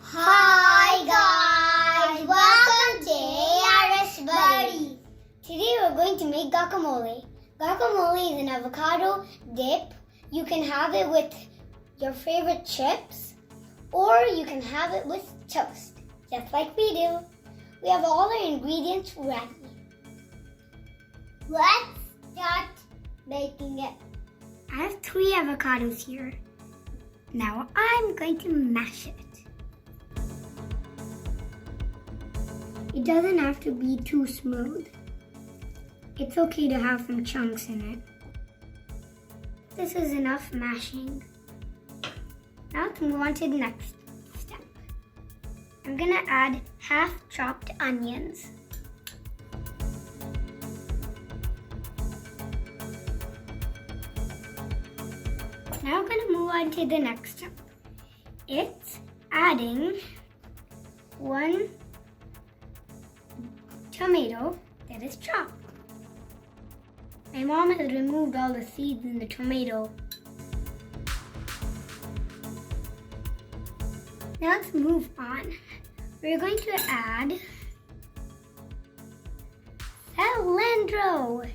Hi guys, welcome to ARS Buddy. Today we're going to make guacamole. Guacamole is an avocado dip. You can have it with your favorite chips or you can have it with toast, just like we do. We have all our ingredients ready. Let's start making it. I have 3 avocados here. Now I'm going to mash it. It doesn't have to be too smooth. It's okay to have some chunks in it. This is enough mashing. Now let's move on to the next step. I'm gonna add half chopped onions. Now I'm gonna move on to the next step. It's adding 1 tomato that is chopped. My mom has removed all the seeds in the tomato. Now let's move on. We're going to add cilantro.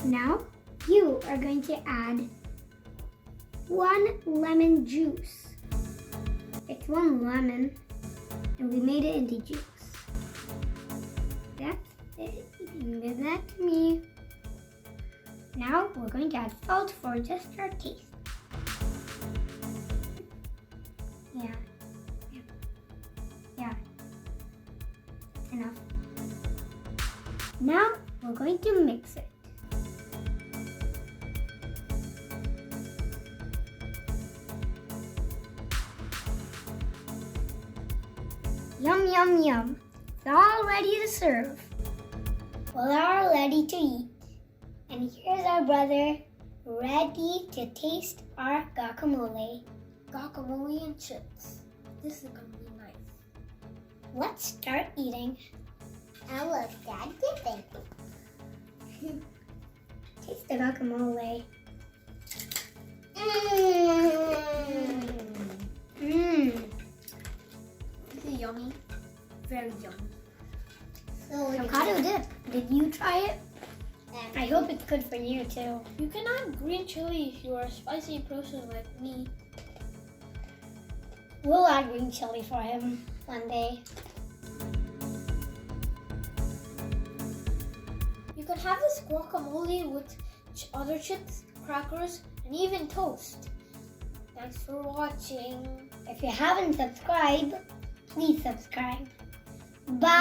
Now you are going to add 1 lemon juice. It's 1 lemon and we made it into juice. That's it. You can give that to me. Now we're going to add salt for just our taste. Yeah. That's enough. Now we're going to mix it. Yum, yum, yum. It's all ready to serve. We're all ready to eat. And here's our brother, ready to taste our guacamole. Guacamole and chips. This is gonna be nice. Let's start eating. I will start dipping. Taste the guacamole. This is yummy. Very yummy. So avocado dip. Did you try it? I hope it's good for you too. You can add green chili if you are a spicy person like me. We'll add green chili for him one day. You can have this guacamole with other chips, crackers, and even toast. Thanks for watching. If you haven't subscribed, please subscribe. Bye!